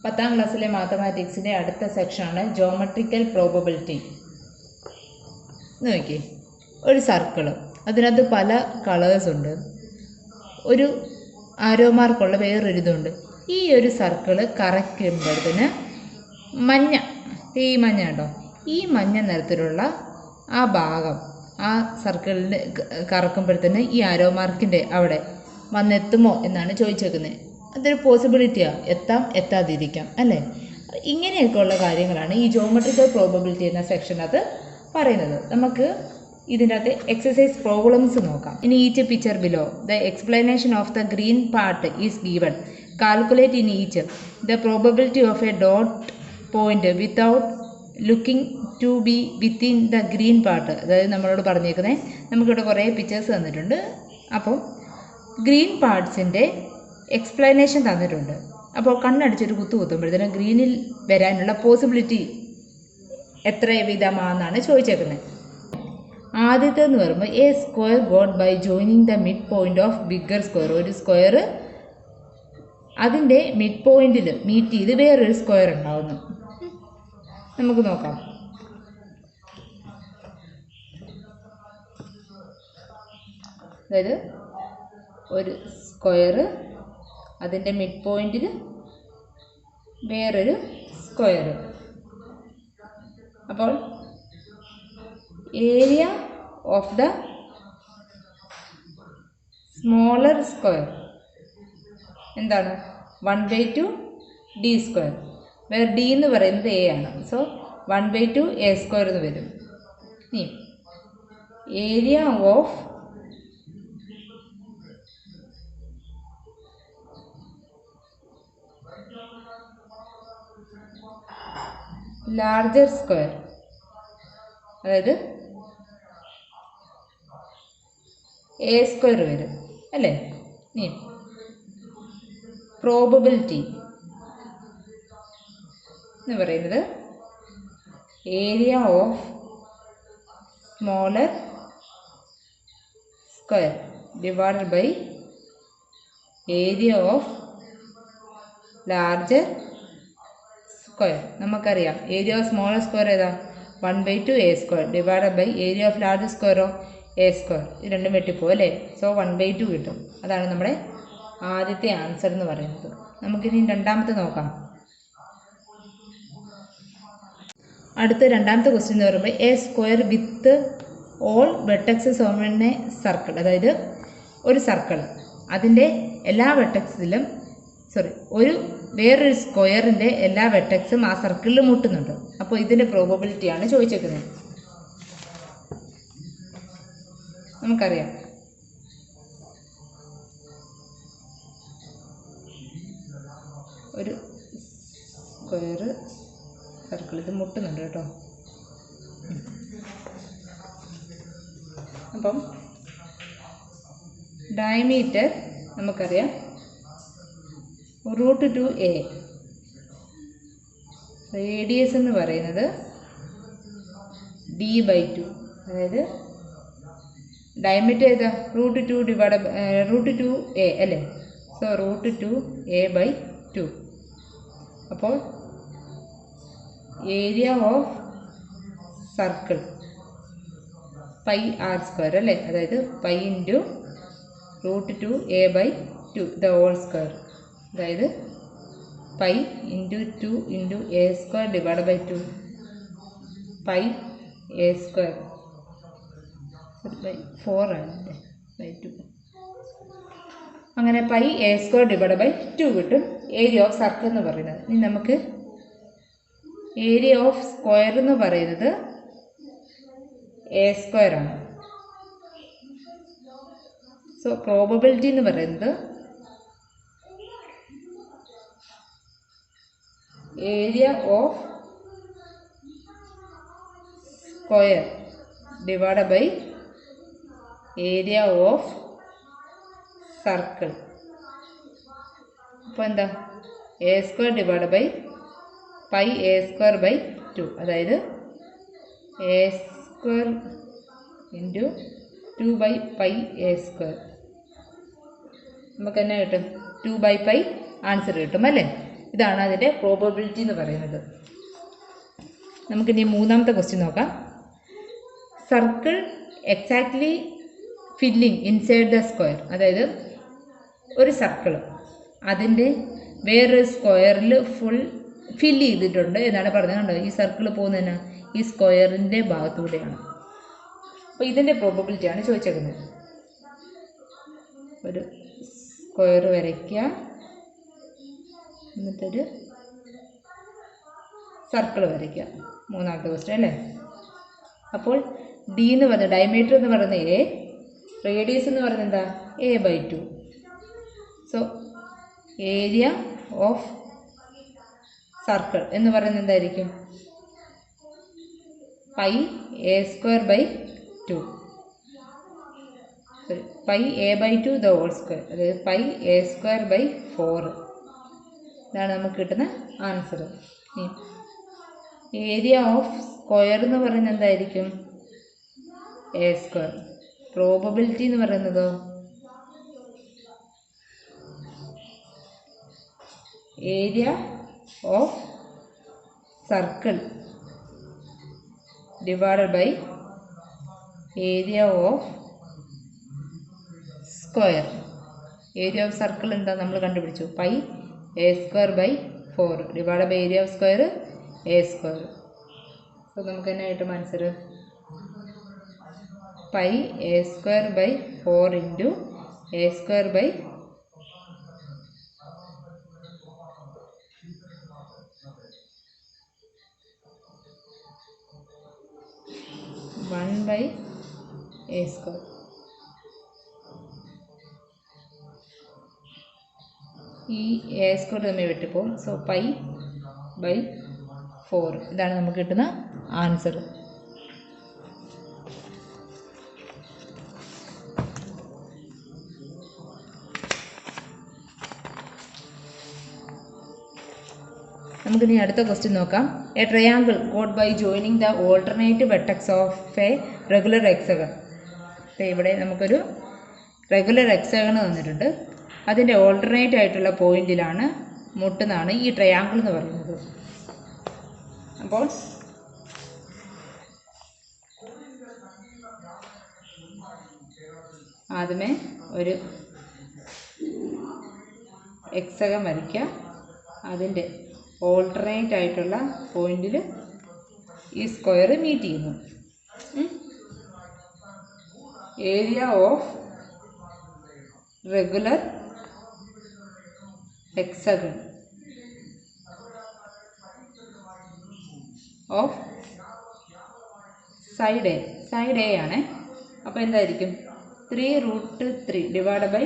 10ാം ക്ലാസ്സിലെ മാത്തമാറ്റിക്സിൻ്റെ അടുത്ത സെക്ഷനാണ് ജോമെട്രിക്കൽ പ്രോബബിലിറ്റി. നോക്കി, ഒരു സർക്കിള്, അതിനകത്ത് പല കളേഴ്സ് ഉണ്ട്, ഒരു ആരോ മാർക്കുള്ള വേറൊരിതുണ്ട്. ഈ ഒരു സർക്കിള് കറക്കുമ്പോഴത്തേന് മഞ്ഞ, ഈ മഞ്ഞ ഉണ്ടോ, ഈ മഞ്ഞ നിറത്തിലുള്ള ആ ഭാഗം ആ സർക്കിളിന് കറക്കുമ്പോഴത്തേന് ഈ ആരോ മാർക്കിൻ്റെ അവിടെ വന്നെത്തുമോ എന്നാണ് ചോദിച്ചേക്കുന്നത്. അതൊരു പോസിബിലിറ്റിയാണ്, എത്താം എത്താതിരിക്കാം അല്ലേ. ഇങ്ങനെയൊക്കെയുള്ള കാര്യങ്ങളാണ് ഈ ജോമെട്രിക്കൽ പ്രോബബിലിറ്റി എന്ന സെക്ഷനകത്ത് പറയുന്നത്. നമുക്ക് ഇതിൻ്റെ അകത്ത് എക്സസൈസ് പ്രോബ്ലംസ് നോക്കാം. In each picture below the explanation of the green part is given. Calculate in each the probability of a dot point without looking to be within the green part. അതായത് നമ്മളോട് പറഞ്ഞേക്കുന്നത്, നമുക്കിവിടെ കുറേ pictures തന്നിട്ടുണ്ട്. അപ്പം green പാർട്സിൻ്റെ explanation തന്നിട്ടുണ്ട്. അപ്പോൾ കണ്ണടിച്ചൊരു കുത്തുമ്പോഴത്തേനും ഗ്രീനിൽ വരാനുള്ള പോസിബിലിറ്റി എത്ര വിധമാണെന്നാണ് ചോദിച്ചേക്കുന്നത്. ആദ്യത്തെന്ന് പറയുമ്പോൾ a square got by joining the mid point of bigger square. ഒരു സ്ക്വയർ അതിൻ്റെ മിഡ് പോയിന്റിൽ മീറ്റ് ചെയ്ത് വേറൊരു സ്ക്വയർ ഉണ്ടാവുന്നു. നമുക്ക് നോക്കാം. അതായത് ഒരു സ്ക്വയർ അതിൻ്റെ മിഡ് പോയിന്റിൽ വേറൊരു സ്ക്വയർ. അപ്പോൾ area of the smaller square എന്താണ്? 1/2 ഡി സ്ക്വയർ. വേറെ ഡി എന്ന് പറയുന്നത് എ ആണ്. സോ 1/2 എ സ്ക്വയർ എന്ന് വരും. ഇനി ഏരിയ ഓഫ് ലാർജർ സ്ക്വയർ, അതായത് എ സ്ക്വയർ വരും അല്ലേ. ഇനി പ്രോബബിലിറ്റി എന്ന് പറയുന്നത് area of smaller square divided by area of larger square. നമുക്കറിയാം ഏരിയ ഓഫ് സ്മോളർ സ്ക്വയർ ഏതാ? 1/2 a square divided by area of larger സ്ക്വയറോ എ സ്ക്വയർ. ഇത് രണ്ടും വെട്ടിപ്പോ അല്ലേ. സോ 1/2 കിട്ടും. അതാണ് നമ്മുടെ ആദ്യത്തെ ആൻസർ എന്ന് പറയുന്നത്. നമുക്കിനി രണ്ടാമത്തെ നോക്കാം. അടുത്ത രണ്ടാമത്തെ ക്വസ്റ്റ്യൻ എന്ന് പറയുമ്പോൾ a square with all vertices on a circle. അതായത് ഒരു സർക്കിൾ, അതിൻ്റെ എല്ലാ വെർട്ടെക്സിലും വേറൊരു സ്ക്വയറിൻ്റെ എല്ലാ വെർട്ടെക്സും ആ സർക്കിളിൽ മുട്ടുന്നുണ്ട്. അപ്പോൾ ഇതിൻ്റെ പ്രോബബിലിറ്റിയാണ് ചോദിച്ചേക്കുന്നത്. നമുക്കറിയാം ഒരു സ്ക്വയർ സർക്കിൾ ഇത് മുട്ടുന്നുണ്ട് കേട്ടോ. അപ്പം ഡയമീറ്റർ നമുക്കറിയാം √2a. റേഡിയസ് എന്ന് പറയുന്നത് d/2. അതായത് ഡയമീറ്റർ ഏതാ? √2a അല്ലേ. So √2a/2. അപ്പോൾ ഏരിയ ഓഫ് സർക്കിൾ πr² അല്ലേ. അതായത് π × √2a/2 ദ ഹോൾ സ്ക്വയർ. അതായത് π × 2 × a² ഡിവൈഡ് ബൈ 2 πa². 4 ആണ് ബൈ 2. അങ്ങനെ πa² ഡിവൈഡ് ബൈ 2 കിട്ടും ഏരിയ ഓഫ് സർക്കിൾ എന്ന് പറയുന്നത്. ഇനി നമുക്ക് ഏരിയ ഓഫ് സ്ക്വയർ എന്ന് പറയുന്നത് a² ആണ്. സോ പ്രോബബിലിറ്റി എന്ന് പറയുന്നത് area of square divide by area of circle. അപ്പോൾ എന്താ? a² divide by πa²/2. അതായത് a² × 2/πa². നമുക്ക് തന്നെ കിട്ടും 2/π ആൻസർ കിട്ടും അല്ലേ. ഇതാണ് അതിൻ്റെ പ്രോബബിലിറ്റി എന്ന് പറയുന്നത്. നമുക്കിനി മൂന്നാമത്തെ ക്വസ്റ്റ്യൻ നോക്കാം. Circle exactly filling inside the square. അതായത് ഒരു സർക്കിൾ അതിൻ്റെ വേറൊരു സ്ക്വയറിൽ ഫില്ല് ചെയ്തിട്ടുണ്ട് എന്നാണ് പറഞ്ഞത്. കണ്ടോ, ഈ സർക്കിൾ പോകുന്നതിന് ഈ സ്ക്വയറിൻ്റെ ഭാഗത്തൂടെയാണ്. അപ്പോൾ ഇതിൻ്റെ പ്രോബബിലിറ്റിയാണ് ചോദിച്ചേക്കുന്നത്. ഒരു സ്ക്വയർ വരയ്ക്കുക, എന്നിട്ടൊരു സർക്കിൾ വരയ്ക്കുക. മൂന്നാമത്തെ ക്വസ്റ്റ്യൻ അല്ലേ. അപ്പോൾ ഡി എന്ന് പറയുന്നത് ഡയമീറ്റർ എന്ന് പറയുന്നത് എ, റേഡിയസ് എന്ന് പറയുന്നത് എന്താ a/2. So area of circle എന്ന് പറയുന്നത് എന്തായിരിക്കും πa²/2. Sorry, πa/2 the whole square, അതായത് πa²/4. ഇതാണ് നമുക്ക് കിട്ടുന്ന ആൻസർ. ഏരിയ ഓഫ് സ്ക്വയർ എന്ന് പറയുന്നത് എന്തായിരിക്കും a². പ്രോബബിലിറ്റി എന്ന് പറയുന്നതോ area of circle divided by area of square. Area of circle എന്താ നമ്മൾ കണ്ടുപിടിച്ചു, πa²/4 divide by area of square a². So നമുക്ക് തന്നെ കിട്ടും ആൻസർ πa²/4 ഇൻറ്റു a²/1/4. ഈ a² തമ്മിൽ വിട്ടുപോകും. സോ π/4 ഇതാണ് നമുക്ക് കിട്ടുന്ന ആൻസർ. നമുക്കിനി അടുത്ത ക്വസ്റ്റ്യൻ നോക്കാം. A triangle got by joining the alternate vertex of a regular hexagon. ഇവിടെ നമുക്കൊരു റെഗുലർ ഹെക്സഗൺ തന്നിട്ടുണ്ട്. അതിൻ്റെ ഓൾട്ടർനേറ്റ് ആയിട്ടുള്ള പോയിന്റിലാണ് മുട്ടുന്നതാണ് ഈ ട്രയാങ്കിൾ എന്ന് പറയുന്നത്. അപ്പോൾ ആദ്യമേ ഒരു ഹെക്സഗൺ വരയ്ക്കുക. അതിൻ്റെ ഓൾട്ടർനേറ്റ് ആയിട്ടുള്ള പോയിന്റിൽ ഈ സ്ക്വയർ മീറ്റ് ചെയ്യുന്നു. Area of regular hexagon of side A ആണ്. അപ്പോൾ എന്തായിരിക്കും 3√3 ഡിവൈഡ് ബൈ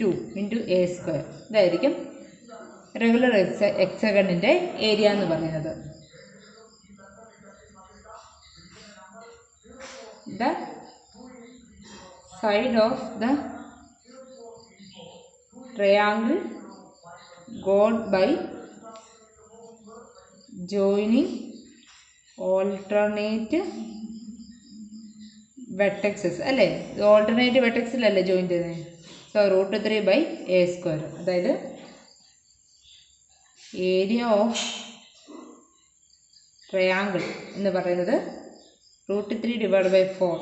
2 ഇൻറ്റു a². ഇതായിരിക്കും റെഗുലർ ഹെക്സഗണിൻ്റെ ഏരിയ എന്ന് പറയുന്നത്. The side of the triangle got by joining alternate vertices അല്ലേ. ഓൾട്ടർനേറ്റ് വെർട്ടെക്സിലല്ലേ ജോയിൻ ചെയ്യുന്നത്. So √3/a². അതായത് ഏരിയ ഓഫ് ട്രയാങ്കിൾ എന്ന് പറയുന്നത് √3 divide by 4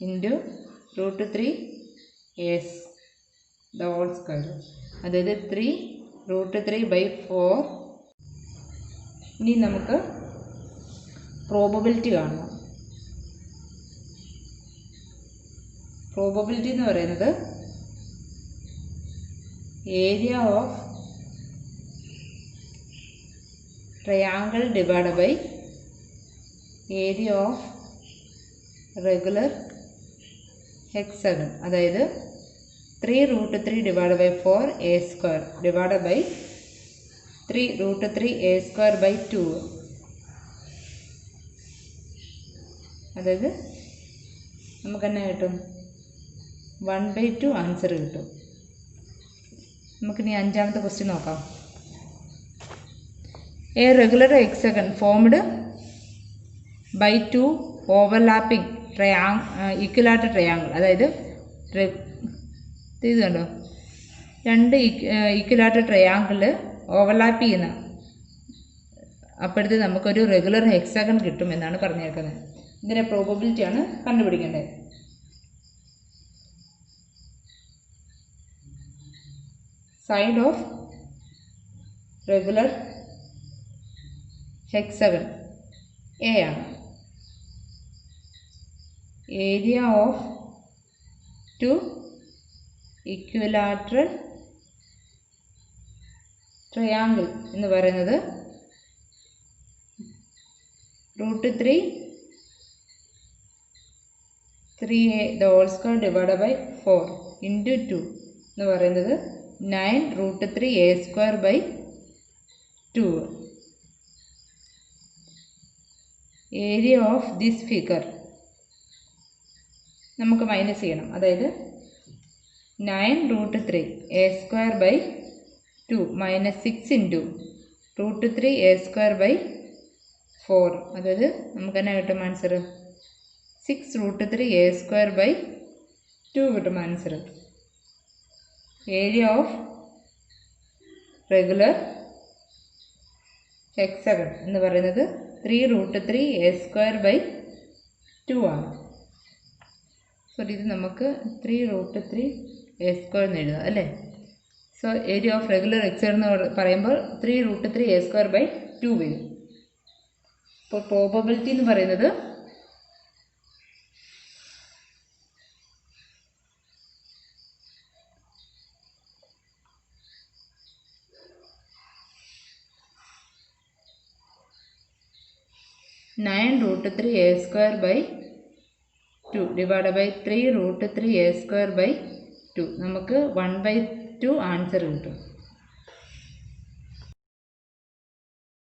into √3 the whole square. അതായത് 3√3/4. ഇനി നമുക്ക് പ്രോബബിലിറ്റി കാണണം. പ്രോബബിലിറ്റി എന്ന് പറയുന്നത് area of triangle divide by area of regular hexagon. അതായത് 3√3 divide by 4 a² divide by 3√3 a²/2. അതായത് നമുക്ക് തന്നെ കിട്ടും 1/2 ആൻസർ കിട്ടും. നമുക്കിനി അഞ്ചാമത്തെ ക്വസ്റ്റ്യൻ നോക്കാം. A regular hexagon formed by 2 overlapping equilateral triangle. അതായത് ഇത് കണ്ടോ, രണ്ട് ഈക്വലാറ്റർ ട്രയാങ്കിൾ ഓവർലാപ്പ് ചെയ്യുന്ന, അപ്പോഴത്തെ നമുക്കൊരു റെഗുലർ ഹെക്സാഗൺ കിട്ടും എന്നാണ് പറഞ്ഞേക്കുന്നത്. ഇതിൻ്റെ പ്രോബബിലിറ്റിയാണ് കണ്ടുപിടിക്കേണ്ടത്. Side of regular hexagon a ആണ്. Area of two equilateral triangle എന്ന് പറയുന്നത് √3 3a the whole square divided by 4 into 2 എന്ന് പറയുന്നത് 9√3a² by 2. Area of this figure നമുക്ക് മൈനസ് ചെയ്യണം. അതായത് 9√3a² by 2 minus 6 into √3a² by 4. അതായത് നമുക്ക് തന്നെ കിട്ടും ആൻസർ 6√3a² by 2 കിട്ടും answer. Area of regular hexagon എന്ന് പറയുന്നത് 3√3a² by 2 ആണ്. സോ ഇത് നമുക്ക് 3√3a² എന്ന് എഴുതാം അല്ലേ. So area of regular hexagon എന്ന് പറയുമ്പോൾ 3√3a² by 2 വരും. ഇപ്പോൾ പ്രോബബിലിറ്റി എന്ന് പറയുന്നത് (9√3a² by 2 divided by 3√3a² by 2) നമുക്ക് 1/2 ആൻസർ കിട്ടും.